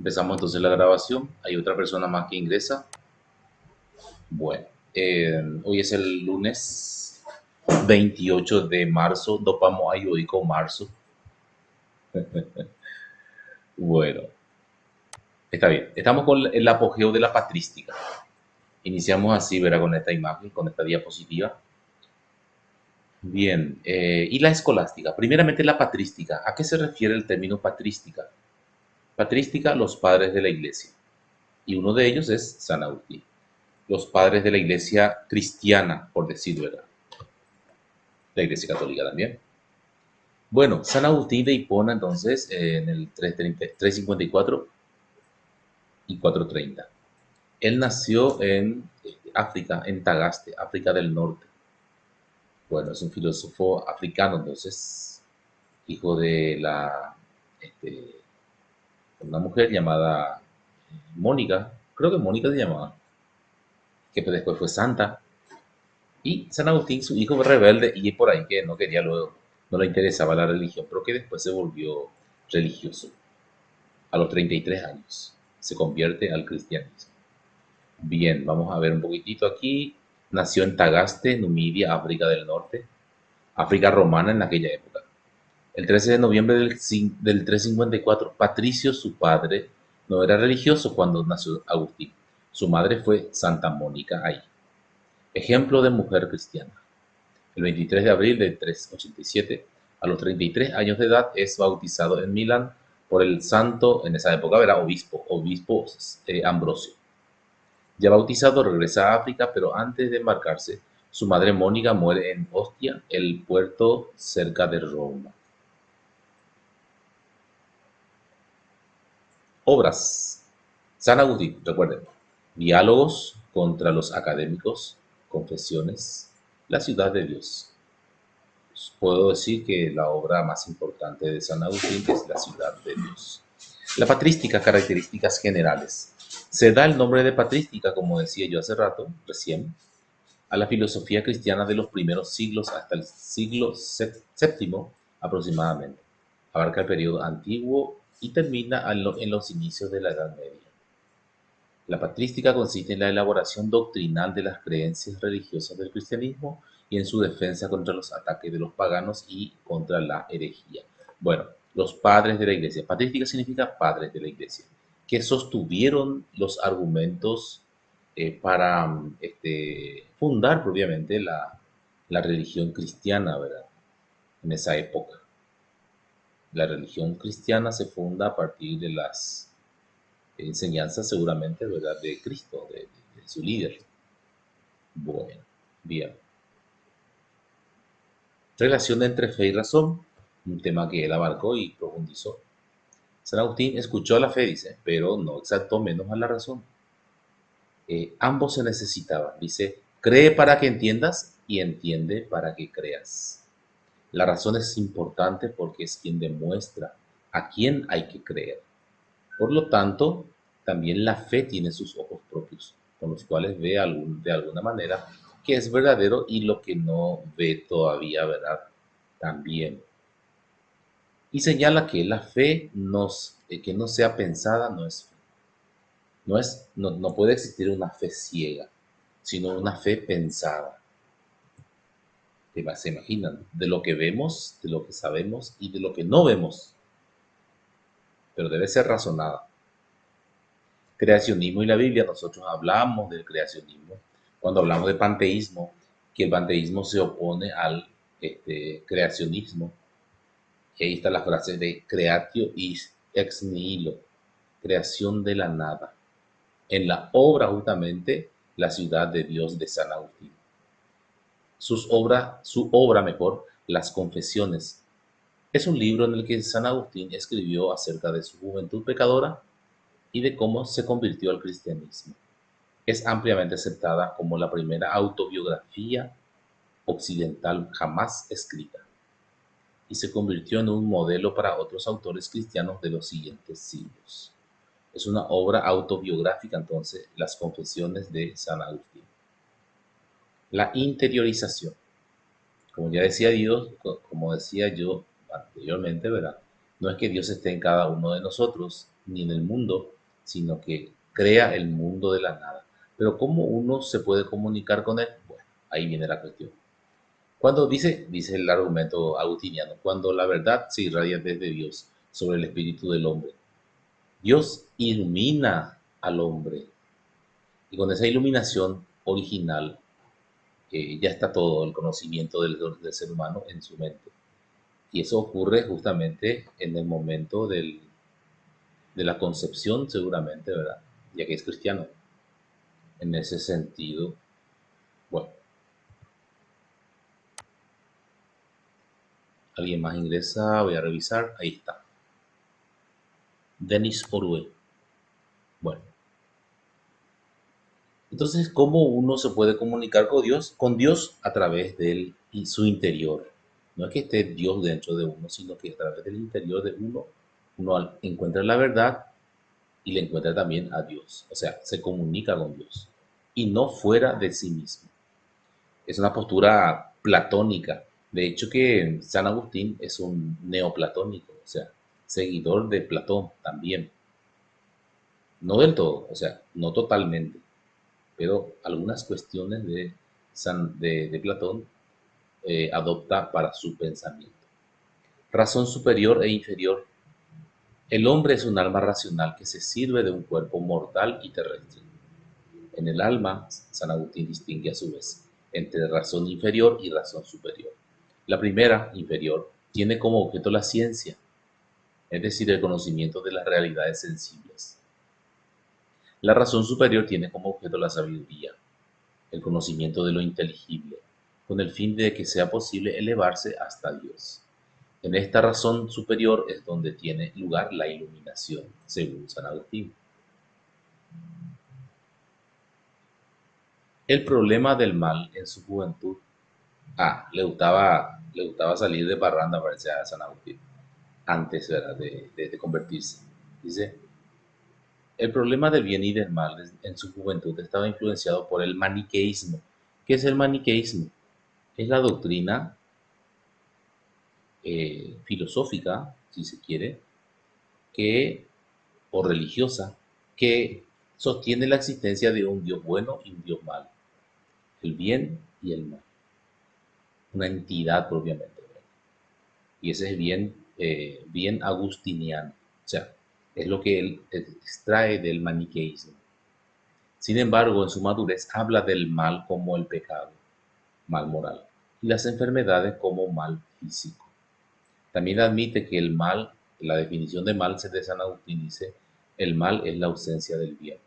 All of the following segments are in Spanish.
Empezamos entonces la grabación. Hay otra persona más que ingresa. Bueno, hoy es el lunes 28 de marzo. Dopamos ahí hoy con marzo. Bueno, está bien. Estamos con el apogeo de la patrística. Iniciamos así, verá, con esta imagen, con esta diapositiva. Bien, y la escolástica. Primeramente la patrística. ¿A qué se refiere el término patrística? Patrística, los padres de la iglesia. Y uno de ellos es San Agustín. Los padres de la iglesia cristiana, por decirlo, ¿verdad? La iglesia católica también. Bueno, San Agustín de Hipona, entonces, en el 354 y 430. Él nació en África, en Tagaste, África del Norte. Bueno, es un filósofo africano, entonces, hijo de una mujer llamada Mónica, creo que Mónica se llamaba, que después fue santa. Y San Agustín, su hijo rebelde, y por ahí que no quería luego, no le interesaba la religión, pero que después se volvió religioso. A los 33 años se convierte al cristianismo. Bien, vamos a ver un poquitito aquí. Nació en Tagaste, Numidia, África del Norte, África romana en aquella época. El 13 de noviembre del 354, Patricio, su padre, no era religioso cuando nació Agustín. Su madre fue Santa Mónica ahí. Ejemplo de mujer cristiana. El 23 de abril de 387, a los 33 años de edad, es bautizado en Milán por el santo, en esa época era obispo Ambrosio. Ya bautizado, regresa a África, pero antes de embarcarse, su madre Mónica muere en Ostia, el puerto cerca de Roma. Obras. San Agustín, recuerden. Diálogos contra los académicos, confesiones, la ciudad de Dios. Puedo decir que la obra más importante de San Agustín es La ciudad de Dios. La patrística, características generales. Se da el nombre de patrística, como decía yo hace rato, recién, a la filosofía cristiana de los primeros siglos hasta el siglo séptimo aproximadamente. Abarca el periodo antiguo y termina en los inicios de la Edad Media. La patrística consiste en la elaboración doctrinal de las creencias religiosas del cristianismo y en su defensa contra los ataques de los paganos y contra la herejía. Bueno, los padres de la iglesia. Patrística significa padres de la iglesia, que sostuvieron los argumentos para fundar propiamente la religión cristiana, ¿verdad? En esa época. La religión cristiana se funda a partir de las enseñanzas seguramente, ¿verdad? De Cristo, de su líder. Bueno, bien. Relación entre fe y razón, un tema que él abarcó y profundizó. San Agustín escuchó a la fe, dice, pero no exaltó menos a la razón. Ambos se necesitaban, dice, cree para que entiendas y entiende para que creas. La razón es importante porque es quien demuestra a quién hay que creer. Por lo tanto, también la fe tiene sus ojos propios, con los cuales ve de alguna manera que es verdadero y lo que no ve todavía, ¿verdad? También. Y señala que la fe que no sea pensada no es fe. No puede existir una fe ciega, sino una fe pensada. Se imaginan, de lo que vemos, de lo que sabemos y de lo que no vemos, pero debe ser razonada. Creacionismo y la Biblia, nosotros hablamos del creacionismo cuando hablamos de panteísmo, que el panteísmo se opone al creacionismo. Y ahí está la frase de creatio ex nihilo, creación de la nada. En la obra justamente La ciudad de Dios de San Agustín. Su obra mejor, Las Confesiones, es un libro en el que San Agustín escribió acerca de su juventud pecadora y de cómo se convirtió al cristianismo. Es ampliamente aceptada como la primera autobiografía occidental jamás escrita y se convirtió en un modelo para otros autores cristianos de los siguientes siglos. Es una obra autobiográfica entonces, Las Confesiones de San Agustín. La interiorización. Como ya decía Dios, como decía yo anteriormente, ¿verdad? No es que Dios esté en cada uno de nosotros, ni en el mundo, sino que crea el mundo de la nada. Pero ¿cómo uno se puede comunicar con Él? Bueno, ahí viene la cuestión. Cuando dice el argumento agustiniano, cuando la verdad se irradia desde Dios sobre el espíritu del hombre, Dios ilumina al hombre y con esa iluminación original ya está todo el conocimiento del ser humano en su mente. Y eso ocurre justamente en el momento de la concepción, seguramente, ¿verdad? Ya que es cristiano. En ese sentido, bueno, alguien más ingresa, voy a revisar, ahí está. Denis Orue. Bueno, entonces, ¿cómo uno se puede comunicar con Dios? Con Dios a través de su interior. No es que esté Dios dentro de uno, sino que a través del interior de uno, uno encuentra la verdad y le encuentra también a Dios. O sea, se comunica con Dios y no fuera de sí mismo. Es una postura platónica. De hecho que San Agustín es un neoplatónico, o sea, seguidor de Platón también. No del todo, o sea, no totalmente, pero algunas cuestiones de Platón adopta para su pensamiento. Razón superior e inferior. El hombre es un alma racional que se sirve de un cuerpo mortal y terrestre. En el alma, San Agustín distingue a su vez entre razón inferior y razón superior. La primera, inferior, tiene como objeto la ciencia, es decir, el conocimiento de las realidades sensibles. La razón superior tiene como objeto la sabiduría, el conocimiento de lo inteligible, con el fin de que sea posible elevarse hasta Dios. En esta razón superior es donde tiene lugar la iluminación, según San Agustín. El problema del mal en su juventud. Le gustaba salir de parranda, parece a San Agustín, antes, ¿verdad? De convertirse. Dice, el problema del bien y del mal en su juventud estaba influenciado por el maniqueísmo. ¿Qué es el maniqueísmo? Es la doctrina filosófica, si se quiere, que, o religiosa, que sostiene la existencia de un Dios bueno y un Dios malo, el bien y el mal, una entidad propiamente, ¿verdad? Y ese es bien agustiniano, o sea, es lo que él extrae del maniqueísmo. Sin embargo, en su madurez habla del mal como el pecado, mal moral, y las enfermedades como mal físico. También admite que el mal, la definición de mal de San Agustín dice, el mal es la ausencia del bien.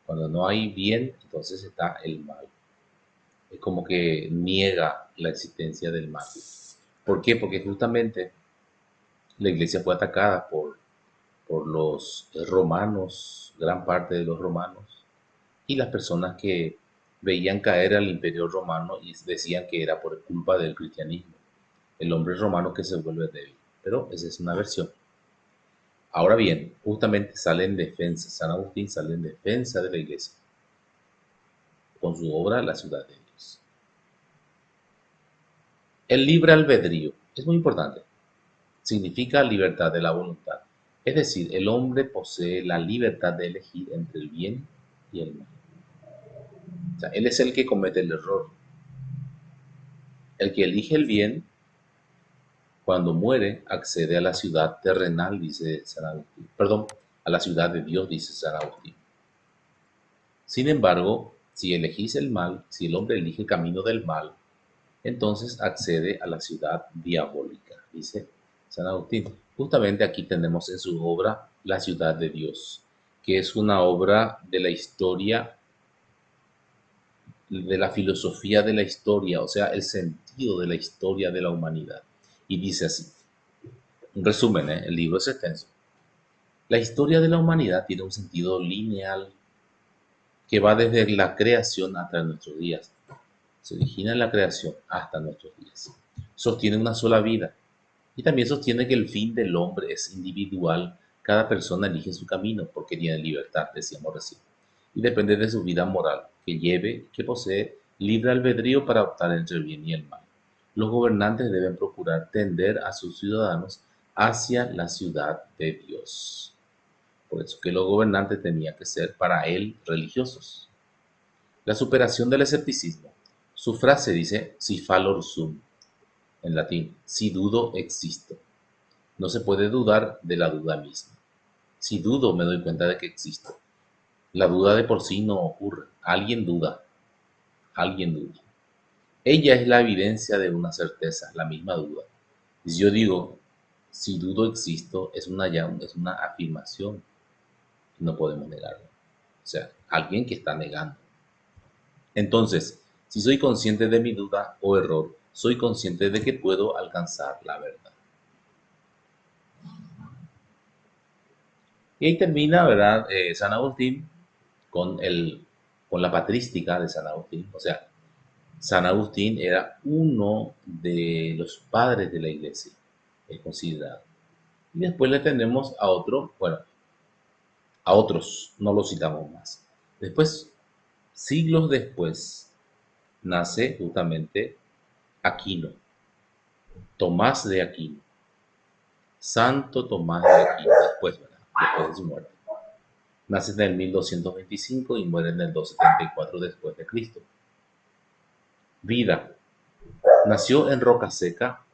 Cuando no hay bien, entonces está el mal. Es como que niega la existencia del mal. ¿Por qué? Porque justamente la iglesia fue atacada por los romanos, gran parte de los romanos, y las personas que veían caer al imperio romano y decían que era por culpa del cristianismo, el hombre romano que se vuelve débil. Pero esa es una versión. Ahora bien, justamente sale en defensa, San Agustín sale en defensa de la iglesia, con su obra La ciudad de Dios. El libre albedrío es muy importante. Significa libertad de la voluntad. Es decir, el hombre posee la libertad de elegir entre el bien y el mal. O sea, él es el que comete el error. El que elige el bien, cuando muere, accede a la ciudad terrenal, dice San Agustín. Perdón, a la ciudad de Dios, dice San Agustín. Sin embargo, si elegís el mal, si el hombre elige el camino del mal, entonces accede a la ciudad diabólica, dice San Agustín. Justamente aquí tenemos en su obra La ciudad de Dios, que es una obra de la historia, de la filosofía de la historia, o sea, el sentido de la historia de la humanidad. Y dice así, un resumen, el libro es extenso. La historia de la humanidad tiene un sentido lineal que va desde la creación hasta nuestros días. Se origina en la creación hasta nuestros días. Sostiene una sola vida y también sostiene que el fin del hombre es individual. Cada persona elige su camino porque tiene libertad, decíamos recién, y depende de su vida moral, que lleve, que posee libre albedrío para optar entre el bien y el mal. Los gobernantes deben procurar tender a sus ciudadanos hacia la ciudad de Dios. Por eso que los gobernantes tenían que ser para él religiosos. La superación del escepticismo. Su frase dice si falor sum, en latín, si dudo existo. No se puede dudar de la duda misma. Si dudo me doy cuenta de que existo. La duda de por sí no ocurre. Alguien duda. Alguien duda. Ella es la evidencia de una certeza, la misma duda. Si yo digo, si dudo existo, es una afirmación. No podemos negarlo. O sea, alguien que está negando. Entonces, si soy consciente de mi duda o error, soy consciente de que puedo alcanzar la verdad. Y ahí termina, ¿verdad? San Agustín con, con la patrística de San Agustín. O sea, San Agustín era uno de los padres de la iglesia, es considerado. Y después le tenemos a otro, bueno, a otros, no los citamos más. Después, siglos después, nace justamente Aquino, Tomás de Aquino, Santo Tomás de Aquino, después, ¿verdad? Después de su muerte. Nace en el 1225 y muere en el 274 después de Cristo. Vida. Nació en Rocaseca,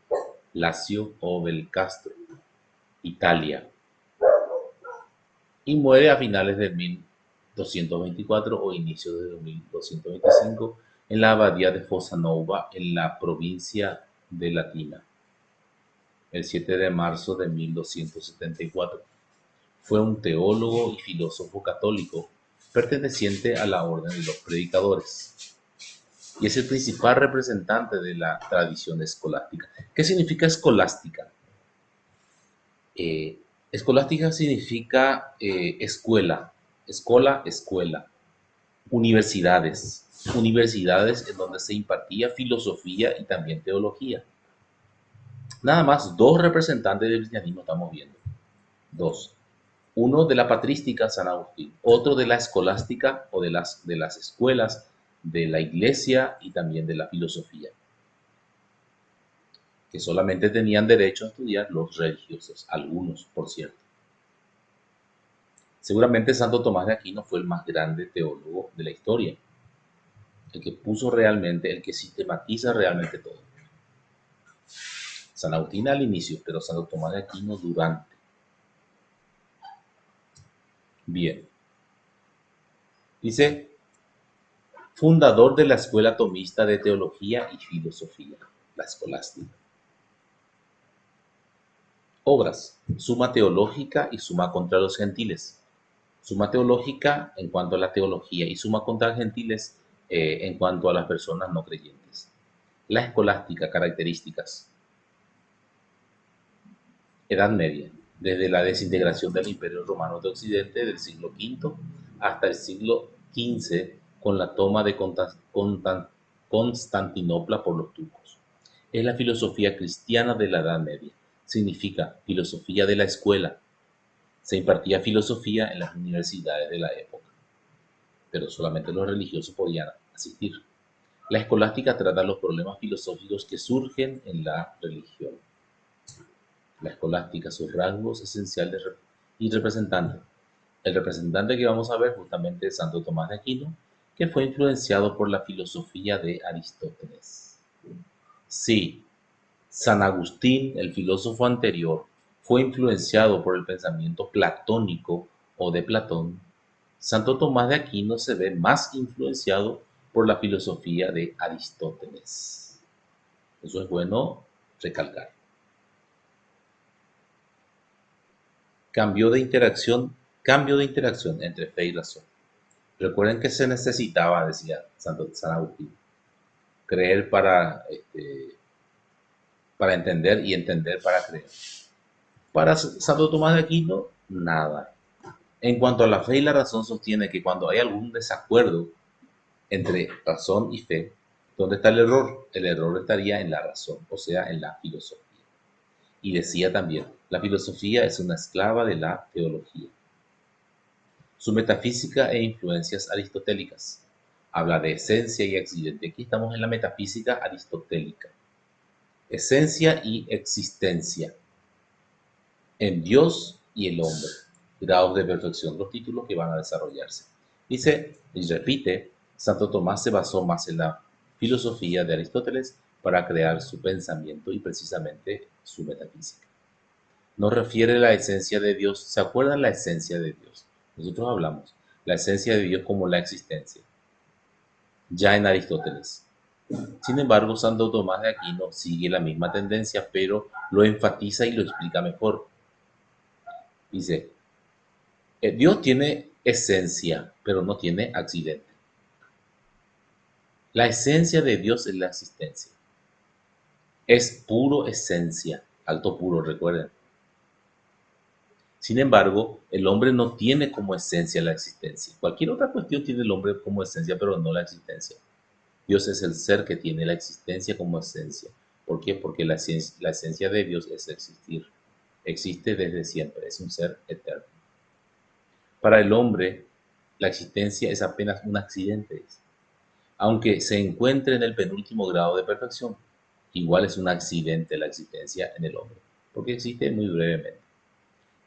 Lacio o Belcastro, Italia, y muere a finales de 1224 o inicios de 1225 en la abadía de Fossanova, en la provincia de Latina, el 7 de marzo de 1274. Fue un teólogo y filósofo católico perteneciente a la orden de los predicadores y es el principal representante de la tradición escolástica. ¿Qué significa escolástica? Eh, Escolástica significa escuela, escuela, universidades, universidades en donde se impartía filosofía y también teología. Nada más dos representantes del cristianismo estamos viendo. Dos. Uno de la patrística San Agustín, otro de la escolástica o de las escuelas de la iglesia y también de la filosofía, que solamente tenían derecho a estudiar los religiosos, algunos, por cierto. Seguramente Santo Tomás de Aquino fue el más grande teólogo de la historia, el que puso realmente, el que sistematiza realmente todo. San Agustín al inicio, pero Santo Tomás de Aquino durante. Bien. Dice, fundador de la Escuela Tomista de Teología y Filosofía, la escolástica. Obras, Suma Teológica y Suma contra los Gentiles. Suma Teológica en cuanto a la teología y Suma contra Gentiles en cuanto a las personas no creyentes. La escolástica, características. Edad Media, desde la desintegración del Imperio Romano de Occidente del siglo V hasta el siglo XV con la toma de Constantinopla por los turcos. Es la filosofía cristiana de la Edad Media. Significa filosofía de la escuela. Se impartía filosofía en las universidades de la época, pero solamente los religiosos podían asistir. La escolástica trata los problemas filosóficos que surgen en la religión. La escolástica, sus rasgos esenciales y representante. El representante que vamos a ver justamente es Santo Tomás de Aquino, que fue influenciado por la filosofía de Aristóteles. Sí, San Agustín, el filósofo anterior, fue influenciado por el pensamiento platónico o de Platón. Santo Tomás de Aquino se ve más influenciado por la filosofía de Aristóteles. Eso es bueno recalcar. Cambio de interacción entre fe y razón. Recuerden que se necesitaba, decía San Agustín, creer para entender y entender para creer. Para Santo Tomás de Aquino, nada. En cuanto a la fe y la razón, sostiene que cuando hay algún desacuerdo entre razón y fe, ¿dónde está el error? El error estaría en la razón, o sea, en la filosofía. Y decía también, la filosofía es una esclava de la teología. Su metafísica e influencias aristotélicas. Habla de esencia y accidente. Aquí estamos en la metafísica aristotélica. Esencia y existencia. en Dios y el hombre, grados de perfección, los títulos que van a desarrollarse. Dice y repite, Santo Tomás se basó más en la filosofía de Aristóteles para crear su pensamiento y precisamente su metafísica. Nos refiere la esencia de Dios. ¿Se acuerdan la esencia de Dios? Nosotros hablamos la esencia de Dios como la existencia, ya en Aristóteles. Sin embargo, Santo Tomás de Aquino sigue la misma tendencia, pero lo enfatiza y lo explica mejor. Dice, Dios tiene esencia, pero no tiene accidente. La esencia de Dios es la existencia. Es puro esencia, alto puro, recuerden. Sin embargo, el hombre no tiene como esencia la existencia. Cualquier otra cuestión tiene el hombre como esencia, pero no la existencia. Dios es el ser que tiene la existencia como esencia. ¿Por qué? Porque la esencia de Dios es existir. Existe desde siempre, es un ser eterno. Para el hombre, la existencia es apenas un accidente. Aunque se encuentre en el penúltimo grado de perfección, igual es un accidente la existencia en el hombre, porque existe muy brevemente.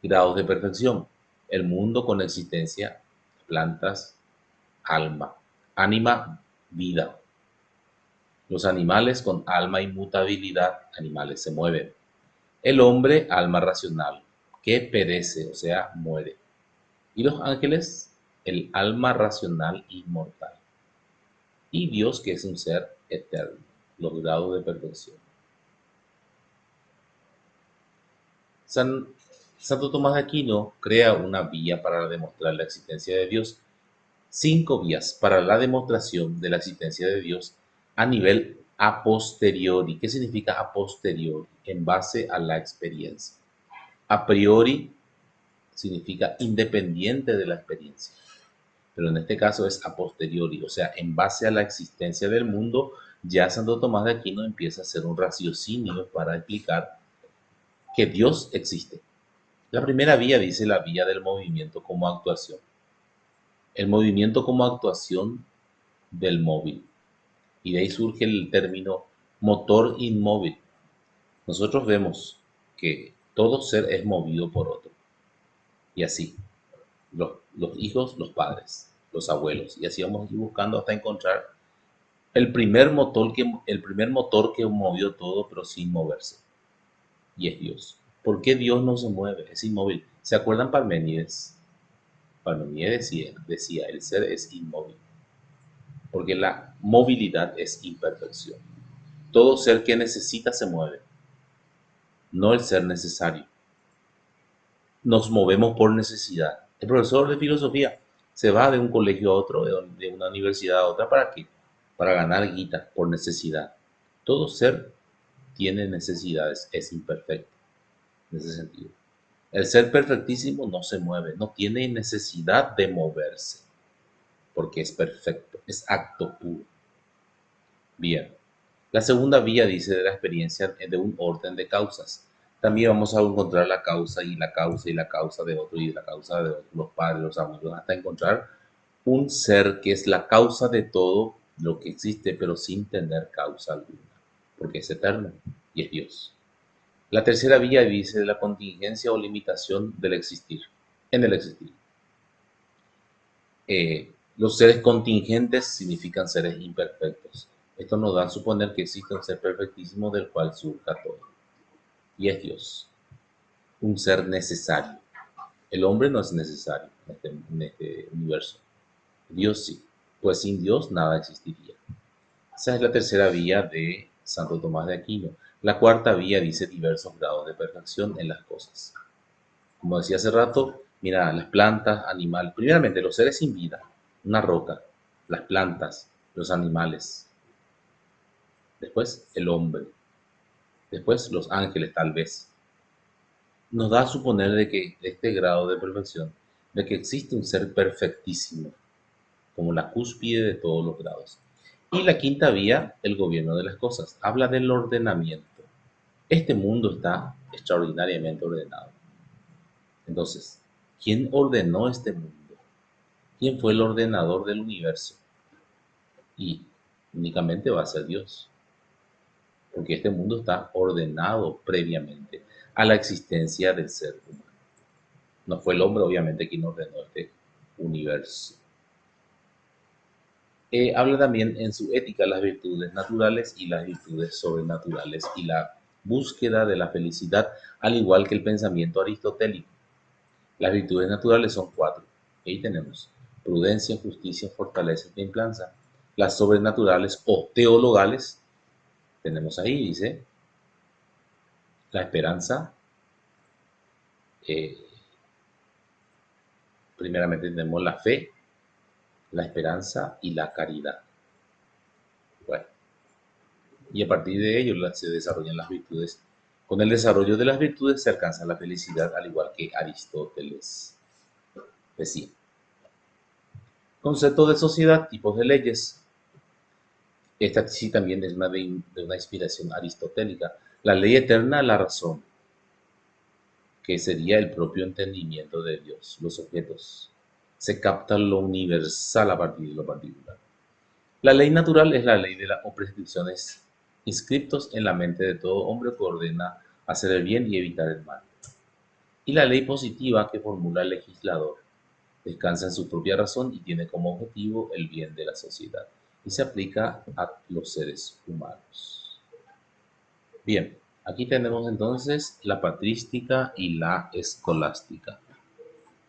Grados de perfección: el mundo con existencia, plantas, alma, ánima, vida. Los animales con alma y mutabilidad, animales se mueven. El hombre, alma racional, que perece, o sea, muere. Y los ángeles, el alma racional inmortal. Y Dios, que es un ser eterno, los grados de perfección. San, Santo Tomás de Aquino crea una vía para demostrar la existencia de Dios. 5 vías para la demostración de la existencia de Dios a nivel a posteriori. ¿Qué significa a posteriori? En base a la experiencia. A priori significa independiente de la experiencia, pero en este caso es a posteriori, o sea, en base a la existencia del mundo, ya Santo Tomás de Aquino empieza a hacer un raciocinio para explicar que Dios existe. La primera vía dice la vía del movimiento como actuación. El movimiento como actuación del móvil. Y de ahí surge el término motor inmóvil. Nosotros vemos que todo ser es movido por otro. Y así, los hijos, los padres, los abuelos. Y así vamos a ir buscando hasta encontrar el primer motor que movió todo, pero sin moverse. Y es Dios. ¿Por qué Dios no se mueve? Es inmóvil. ¿Se acuerdan Parménides? Parménides decía, el ser es inmóvil, porque la movilidad es imperfección. Todo ser que necesita se mueve, no el ser necesario. Nos movemos por necesidad. El profesor de filosofía se va de un colegio a otro, de una universidad a otra, ¿para qué? Para ganar guita por necesidad. Todo ser tiene necesidades, es imperfecto en ese sentido. El ser perfectísimo no se mueve, no tiene necesidad de moverse, porque es perfecto, es acto puro. Bien, la segunda vía dice de la experiencia de un orden de causas. También vamos a encontrar la causa y la causa y la causa de otro y la causa de otro, los padres, los abuelos, hasta encontrar un ser que es la causa de todo lo que existe, pero sin tener causa alguna, porque es eterno y es Dios. La tercera vía dice de la contingencia o limitación del existir, en el existir. Los seres contingentes significan seres imperfectos. Esto nos da a suponer que existe un ser perfectísimo del cual surja todo. Y es Dios, un ser necesario. El hombre no es necesario en este universo. Dios sí, pues sin Dios nada existiría. Esa es la tercera vía de Santo Tomás de Aquino. La cuarta vía dice diversos grados de perfección en las cosas. Como decía hace rato, mira, las plantas, animales, primeramente los seres sin vida, una roca, las plantas, los animales, después el hombre, después los ángeles tal vez. Nos da a suponer de que este grado de perfección, de que existe un ser perfectísimo, como la cúspide de todos los grados. Y la quinta vía, el gobierno de las cosas, habla del ordenamiento. Este mundo está extraordinariamente ordenado. Entonces, ¿quién ordenó este mundo? ¿Quién fue el ordenador del universo? Y únicamente va a ser Dios, porque este mundo está ordenado previamente. a la existencia del ser humano. No fue el hombre, obviamente, quien ordenó este universo. Habla también en su ética las virtudes naturales y las virtudes sobrenaturales y la búsqueda de la felicidad, al igual que el pensamiento aristotélico. Las virtudes naturales son cuatro. Ahí tenemos prudencia, justicia, fortaleza y templanza. Las sobrenaturales o teologales, tenemos ahí, dice, la esperanza, eh, primeramente tenemos la fe, la esperanza y la caridad. Bueno, y a partir de ello se desarrollan las virtudes. Con el desarrollo de las virtudes se alcanza la felicidad, al igual que Aristóteles decía. Concepto de sociedad, tipos de leyes. Esta sí también es de una inspiración aristotélica. La ley eterna, la razón, que sería el propio entendimiento de Dios, los objetos. Se capta lo universal a partir de lo particular. La ley natural es la ley de las prescripciones inscriptos en la mente de todo hombre que ordena hacer el bien y evitar el mal. Y la ley positiva que formula el legislador descansa en su propia razón y tiene como objetivo el bien de la sociedad y se aplica a los seres humanos. Bien, aquí tenemos entonces la patrística y la escolástica.